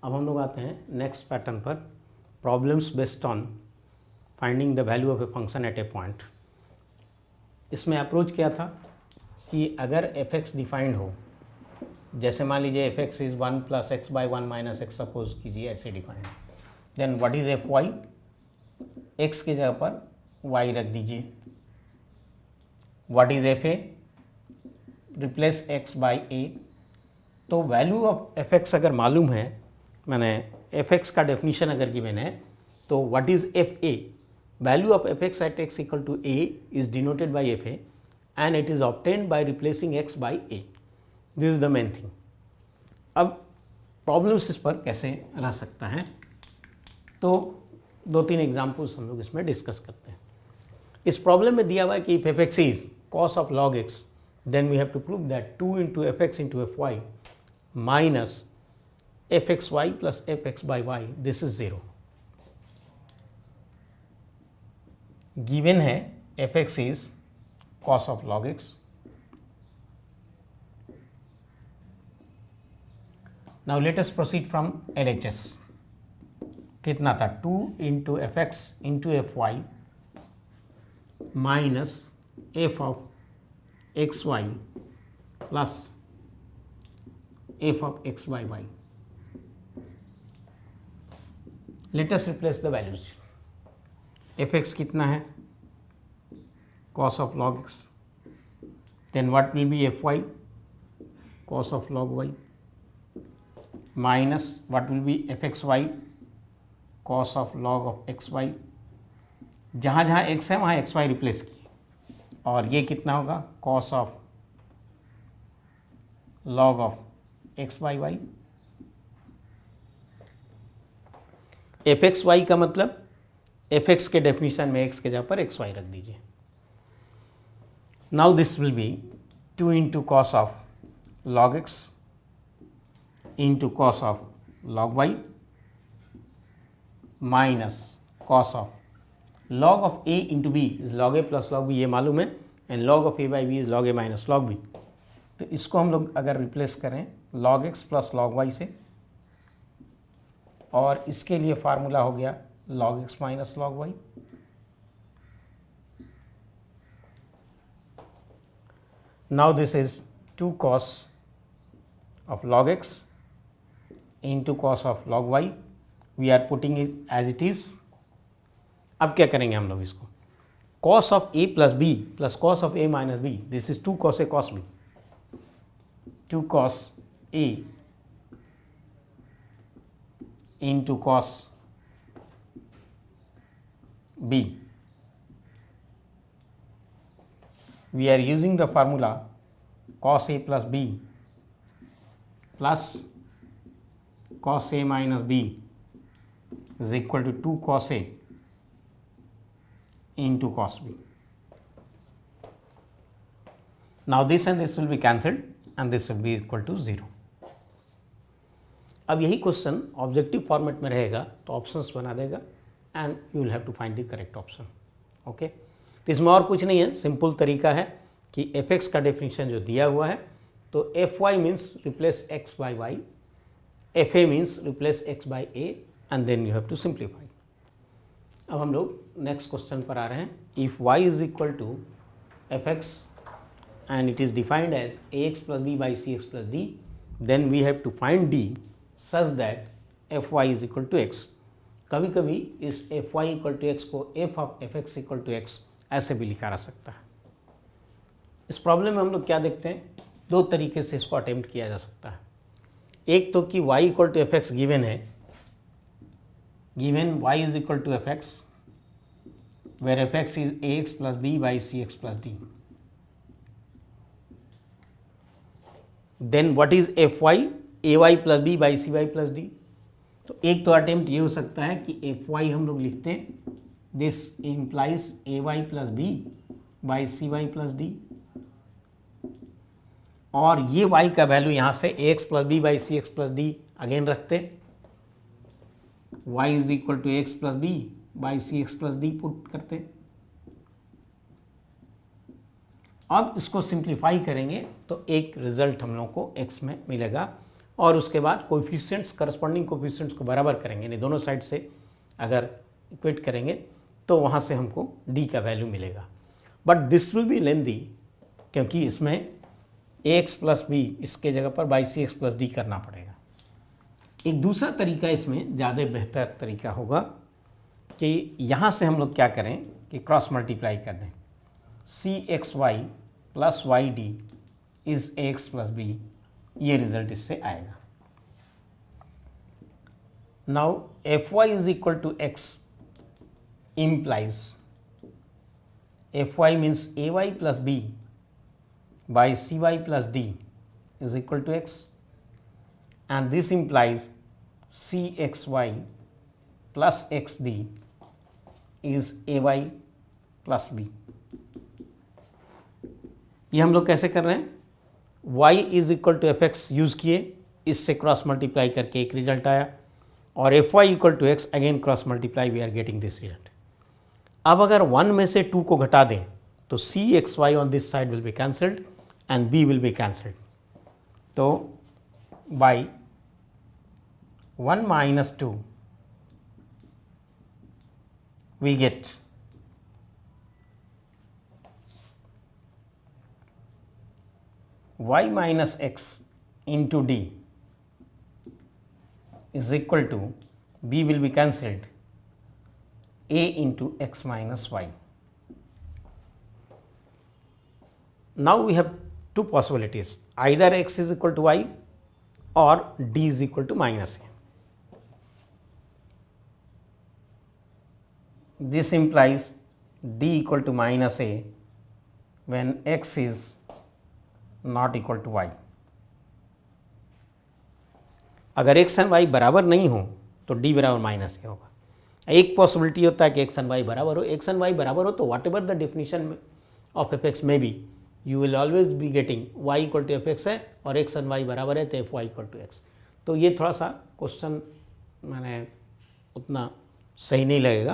अब हम लोग आते हैं नेक्स्ट पैटर्न पर, problems based on finding the value of a function at A point. इसमें अप्रोच क्या था कि अगर एफ एक्स डिफाइंड हो, जैसे मान लीजिए f x is 1 + x/1 - x suppose कीजिए, ऐसे defined, then what is f y, x की जगह पर वाई रख दीजिए। What is f a, replace x by a. तो वैल्यू ऑफ एफ एक्स अगर मालूम है, मैंने एफ एक्स का डेफिनीशन अगर गिवन है, तो what is f a, value of f x at x equal to a is denoted by F A and it is obtained by replacing x by A. This is the main thing. अब problems इस पर कैसे रह सकता है, तो 2-3 examples हम लोग इसमें डिस्कस करते हैं। इस प्रॉब्लम में दिया हुआ है कि if F x is cos of log x, then we have to prove that 2 into fx into fy minus fxy plus fx by y, this is 0. Given है fx is cos of log x. Now let us proceed from LHS. कितना था, 2 into fx into fy minus f of xy plus f of x by y. Let us replace the values. fx कितना है, cos of log x, then what will be fy, cos of log y, minus what will be fxy, cos of log of xy। जहाँ जहाँ x है वहाँ xy replace किए, और ये कितना होगा, cos of log of x by y। F X Y का मतलब एफ एक्स के डेफिनीशन में x के जगह पर एक्स वाई रख दीजिए। Now this will be 2 into cos of log x into cos of log y minus cos of log of a into b is log a plus log b, ये मालूम है, and log of a by b is log a minus log b। तो इसको हम लोग अगर replace करें log x plus log y से, और इसके लिए फार्मूला हो गया log x minus log y। Now this is 2 cos of log x into cos of log y, we are putting it as it is. अब क्या करेंगे हम लोग इसको, cos of a plus b plus cos of a minus b, this is 2 cos a cos b, 2 cos a into cos b। We are using the formula cos a plus b plus cos a minus b is equal to 2 cos a into cos b. Now this and this will be cancelled and this will be equal to 0. अब यही question objective format में रहेगा तो options बना देगा and you will have to find the correct option. Okay, तो इसमें और कुछ नहीं है, सिंपल तरीका है कि एफ एक्स का डेफिनेशन जो दिया हुआ है, तो F Y means replace x by Y, F A means replace x by A, and then you have to simplify. अब हम लोग नेक्स्ट क्वेश्चन पर आ रहे हैं। If y is equal to F X and it is defined as A x plus B by C X plus D, then we have to find D such that F Y is equal to X. कभी कभी इस f Y equal to x को f of f x equal to x ऐसे भी लिखा जा सकता है। इस प्रॉब्लम में हम लोग क्या देखते हैं, 2 तरीके से इसको अटेम्प्ट किया जा सकता है। एक तो कि y equal to F X given है, given y is equal to fx where fx is ax plus b by cx plus d, then what is fy, ay plus b by cy plus d। तो एक तो attempt ये हो सकता है कि fy हम लोग लिखते हैं this implies ay plus b by cy plus d, और ये y का वैल्यू यहाँ से ax plus b by cx plus d again रखते हैं, y is equal to X plus B by C X plus D put करते। अब इसको सिंप्लीफाई करेंगे तो एक रिजल्ट हम लोग को x में मिलेगा और उसके बाद कोएफिशिएंट्स, करस्पॉन्डिंग कोएफिशिएंट्स को बराबर करेंगे, यानी दोनों साइड से अगर इक्वेट करेंगे तो वहाँ से हमको डी का वैल्यू मिलेगा। But this will be lengthy, क्योंकि इसमें ए एक्स प्लस बी इसके जगह पर by C X plus D करना पड़ेगा। एक दूसरा तरीका इसमें ज़्यादा बेहतर तरीका होगा कि यहाँ से हम लोग क्या करें कि क्रॉस मल्टीप्लाई कर दें, c x y plus y d is a x plus b, ये रिजल्ट इससे आएगा। Now f Y is equal to x implies fy means ay plus b by cy plus d is equal to x, and this implies cxy plus xd is ay plus b। ये हम लोग कैसे कर रहे हैं, y is equal to F X use किए, इससे cross multiply करके एक रिजल्ट आया, और F Y equal to X again cross multiply, we are getting this result. अब अगर 1 में से 2 को घटा दें तो c x y on this side will be cancelled and b will be cancelled. तो by 1 minus 2 we get y minus x into d is equal to b will be cancelled a into x minus y. Now we have two possibilities, either x is equal to y or d is equal to minus a. This implies d equal to minus a when x is not equal to y. अगर x and y बराबर नहीं हो तो d बराबर minus ए होगा। एक possibility होता है कि x एंड y बराबर हो, x एंड y बराबर हो तो whatever the definition of f x में be, you will always be getting y equal to F x है और x एंड y बराबर है तो F Y equal to x. तो ये थोड़ा सा क्वेश्चन मैंने उतना सही नहीं लगेगा।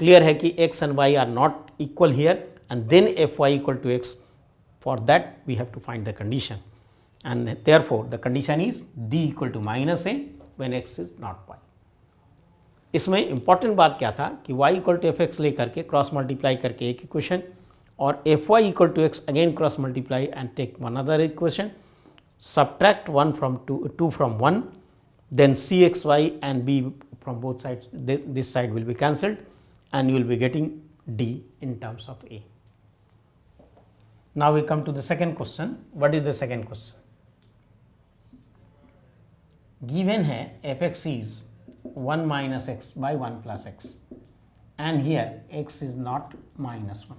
क्लियर है कि x and y are not equal here and then F Y equal to X, for that we have to find the condition, and therefore the condition is d equal to minus a when x is not y. इसमें important बात क्या था कि y equal to F X लेकर के cross multiply करके एक equation, और F Y equal to X again cross multiply and take one other equation, subtract 1 from 2 from 1, then cxy and b from both sides, this side will be cancelled and you will be getting d in terms of a. Now we come to the second question. What is the second question? Given है f x is 1 minus x by 1 plus x, and here x is not minus 1.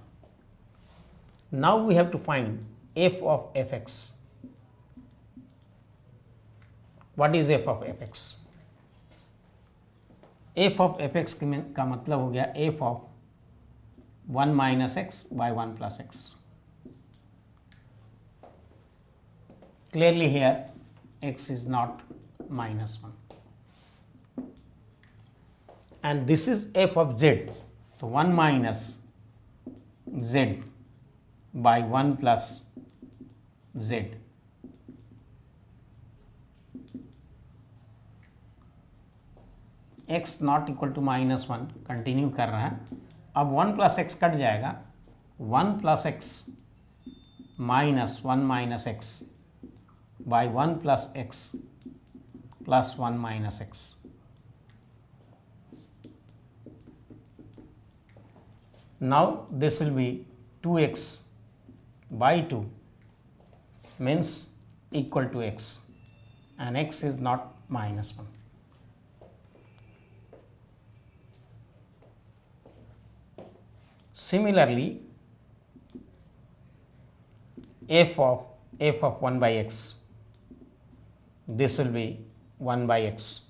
Now we have to find f of f x. What is f of f x? f of f x का मतलब हो गया f of 1 minus x by 1 plus x. Clearly here x is not minus 1, and this is f of z, so 1 minus z by 1 plus z. x not equal to minus 1 continue कर रहा है। अब 1 plus x cut जाएगा, 1 plus x minus 1 minus x by 1 plus x plus 1 minus x. Now this will be 2x by 2 means equal to x, and x is not minus 1. Similarly, f of 1 by x, this will be 1 by x,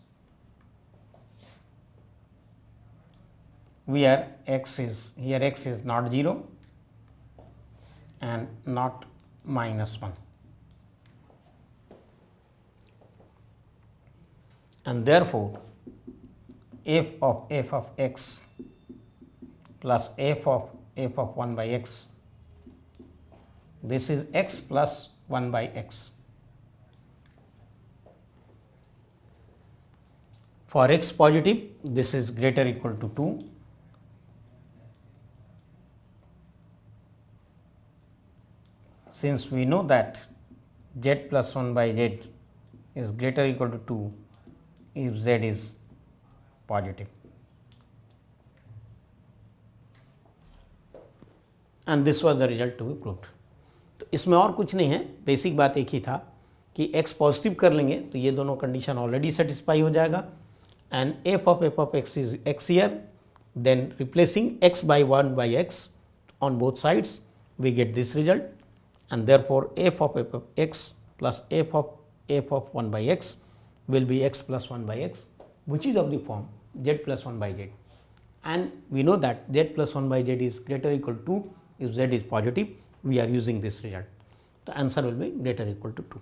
where x is here, x is not 0 and not minus 1, and therefore f of x plus f of 1 by x, this is x plus 1 by x. For x positive, this is greater or equal to 2. Since we know that z plus 1 by z is greater or equal to 2 if z is positive, and this was the result to be proved. तो इसमें और कुछ नहीं है, basic बात एक ही था कि x पॉजिटिव कर लेंगे तो ये दोनों कंडीशन ऑलरेडी सेटिस्फाई हो जाएगा, and f of x is x here, then replacing x by 1 by x on both sides we get this result, and therefore f of x plus f of 1 by x will be x plus 1 by x, which is of the form z plus 1 by z, and we know that z plus 1 by z is greater or equal to 2 if z is positive. We are using this result. The answer will be greater or equal to 2.